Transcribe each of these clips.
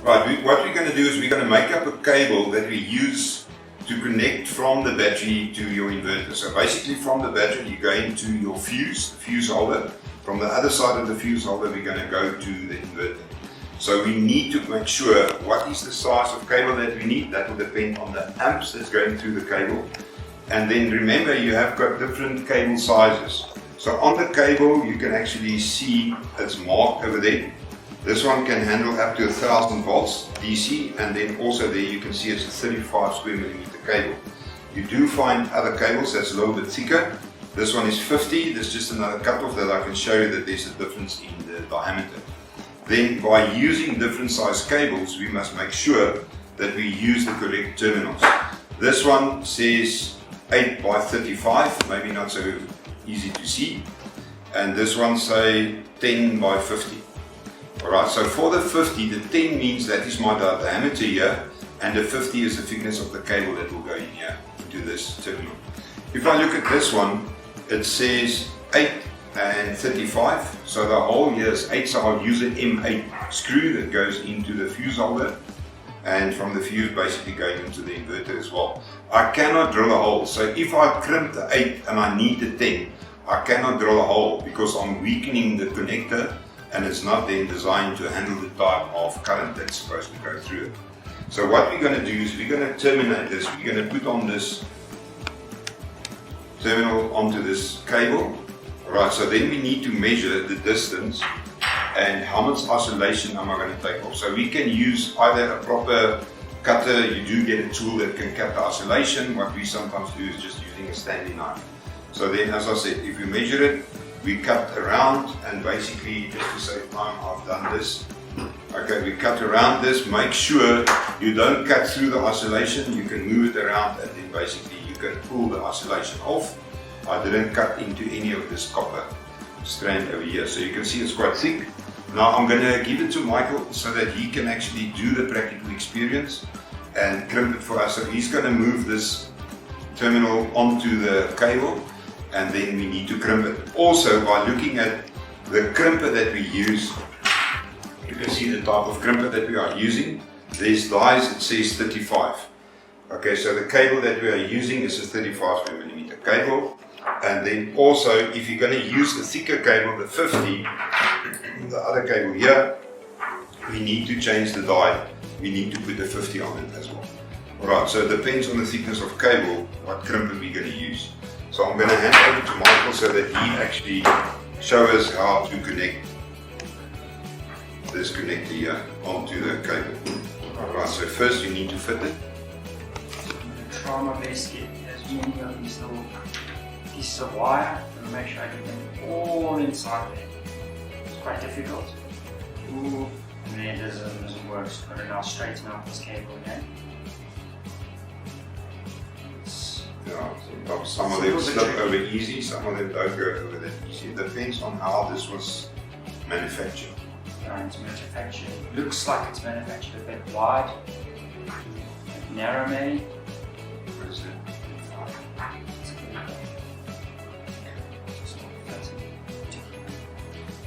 Right, what we're going to do is we're going to make up a cable that we use to connect from the battery to your inverter. So basically from the battery you go into your fuse holder. From the other side of the fuse holder we're going to go to the inverter. So we need to make sure what is the size of cable that we need. That will depend on the amps that's going through the cable. And then remember, you have got different cable sizes. So on the cable you can actually see it's marked over there. This one can handle up to 1000 volts DC, and then also there you can see it's a 35 square millimeter cable. You do find other cables that's a little bit thicker. This one is 50, there's just another cutoff that I can show you that there's a difference in the diameter. Then by using different size cables, we must make sure that we use the correct terminals. This one says 8 by 35, maybe not so easy to see. And this one say 10 by 50. Alright, so for the 50, the 10 means that is my diameter here, and the 50 is the thickness of the cable that will go in here into this terminal. If I look at this one, it says 8 and 35, so the hole here is 8, so I'll use an M8 screw that goes into the fuse holder, and from the fuse basically going into the inverter as well. I cannot drill a hole, so if I crimp the 8 and I need the 10, I cannot drill a hole because I'm weakening the connector and it's not then designed to handle the type of current that's supposed to go through it. So what we're going to do is we're going to terminate this, we're going to put on this terminal onto this cable. Alright, so then we need to measure the distance and how much isolation am I going to take off. So we can use either a proper cutter, you do get a tool that can cut the isolation. What we sometimes do is just using a Stanley knife. So then, as I said, if we measure it, we cut around, and basically just to save time I've done this. Okay, we cut around this, make sure you don't cut through the isolation, you can move it around and then basically you can pull the isolation off. I didn't cut into any of this copper strand over here, so you can see it's quite thick. Now I'm going to give it to Michael so that he can actually do the practical experience and crimp it for us. So he's going to move this terminal onto the cable, and then we need to crimp it. Also, by looking at the crimper that we use, you can see the type of crimper that we are using. There's dies, it says 35. Okay, so the cable that we are using is a 35mm cable. And then also, if you're going to use the thicker cable, the 50, the other cable here, we need to change the die. We need to put the 50 on it as well. Alright, so it depends on the thickness of cable, what crimper we're going to use. So I'm going to hand over to Michael so that he actually shows us how to connect this connector here onto the cable. Alright, so first you need to fit it. I'm going to try my best to get as many of these little pieces of wire and make sure I get them all inside there. It's quite difficult. Ooh, and it doesn't work. So I'm going to now straighten out this cable again. Yeah, some of them slip over easy, some of them don't go over that easy. It depends on how this was manufactured. Yeah, it's manufactured. It looks like it's manufactured a bit wide, a bit narrow maybe. What is it?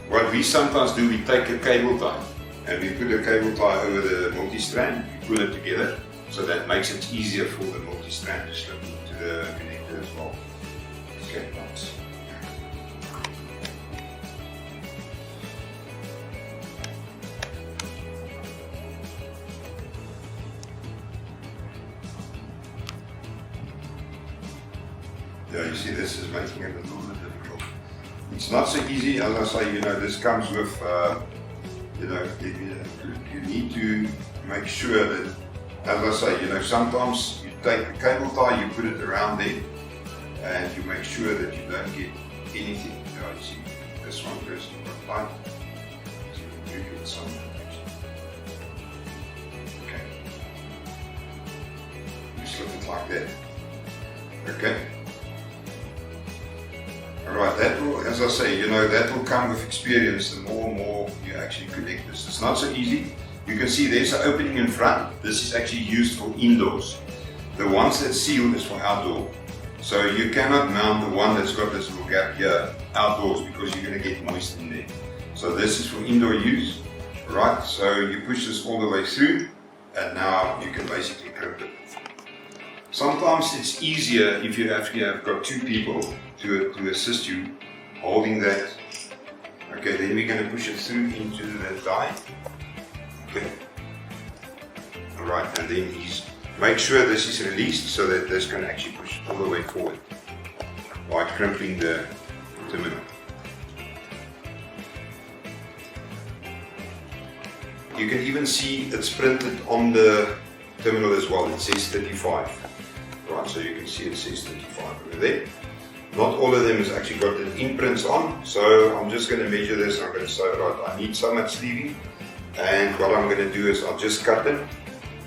What we sometimes do, we take a cable tie and we put a cable tie over the multi-strand, we pull it together, so that makes it easier for the multi-strand to slip into the connector as well. Okay, thanks. Yeah, you see, this is making it a little bit difficult. It's not so easy, as I say, this comes with, you need to make sure that, as I say, sometimes you take the cable tie, you put it around there, and you make sure that you don't get anything. You see, this one goes quite tight, so you can get some. Okay. You slip it like that. Okay. Alright, that will, as I say, that will come with experience. The more and more you actually connect this. It's not so easy. You can see there's an opening in front. This is actually used for indoors. The ones that's sealed is for outdoor. So you cannot mount the one that's got this little gap here outdoors because you're going to get moist in there. So this is for indoor use. Alright, so you push this all the way through, and now you can basically crimp it. Sometimes it's easier if you actually have got two people to assist you holding that. Okay, then we're going to push it through into the die. Okay. Alright, and then make sure this is released so that this can actually push all the way forward by crimping the terminal. You can even see it's printed on the terminal as well. It says 35. Right, so you can see it says 35 over there. Not all of them has actually got the imprints on, so I'm just going to measure this. I'm going to say, right, I need so much sleeving, and what I'm going to do is I'll just cut it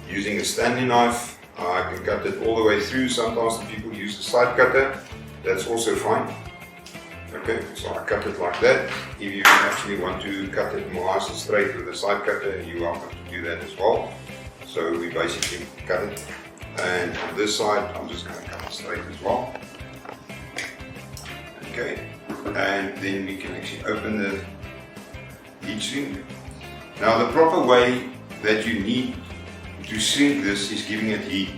using a Stanley knife. I can cut it all the way through. Sometimes the people use a side cutter. That's also fine. Okay, so I cut it like that. If you actually want to cut it more nice and straight with a side cutter, you're welcome to do that as well. So we basically cut it, and on this side I'm just going to cut it straight as well. Okay, and then we can actually open the heat shrink. Now the proper way that you need to shrink this is giving it heat.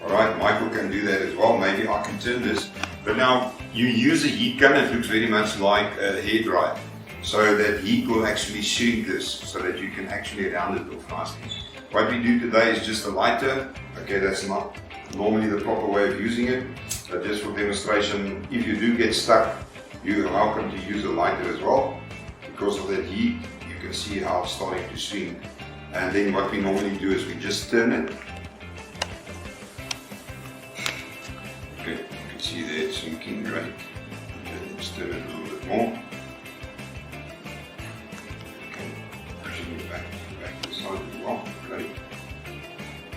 Alright, Michael can do that as well. Maybe I can turn this. But now you use a heat gun. It looks very much like a hairdryer. So that heat will actually shrink this so that you can actually round it off nicely. What we do today is just a lighter. Okay, that's not normally the proper way of using it. But just for demonstration, if you do get stuck, you are welcome to use a lighter as well. Because of that heat, you can see how it's starting to shrink. And then what we normally do is we just turn it. Okay, you can see there it's shrinking great. Okay, let's turn it a little bit more. Okay, pushing it back to the side as well. Great.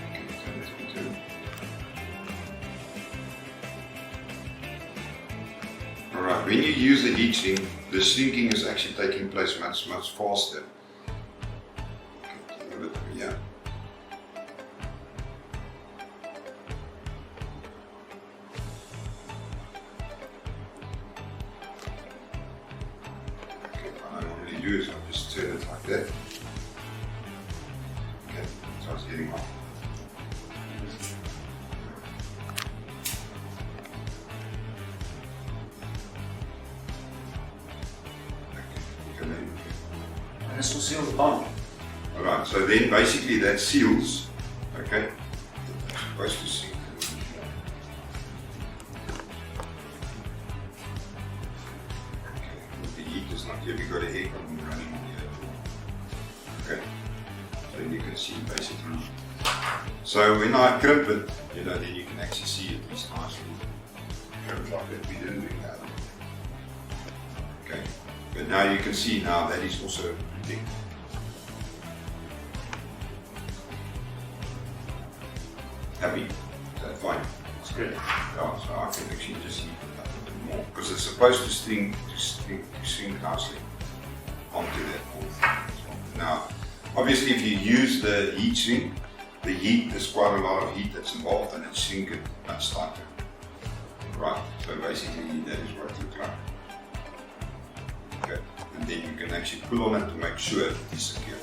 Okay, turn it. Alright, when you use the heat shrink, the shrinking is actually taking place much faster. Okay, a little bit here. Do is I'll just turn it like that. Okay, so it's getting off. Okay, and this will seal the bond. Alright, so then basically that seals. Okay, it's supposed to seal. It's not here, we've got a air con running on here. Okay, so you can see basically. So when I crimp it, you know, then you can actually see it is nicely crimped like that. We didn't do that. Okay, but now you can see now that is also protected. Happy? Is that fine? It's good. Yeah, so I can actually just heat it up a bit more because it's supposed to shrink nicely onto that board. Now, obviously, if you use the heat shrink, the heat, there's quite a lot of heat that's involved, and it's shrinking much tighter. Right, so basically that is what it looks like. Okay, and then you can actually pull on it to make sure it is secure.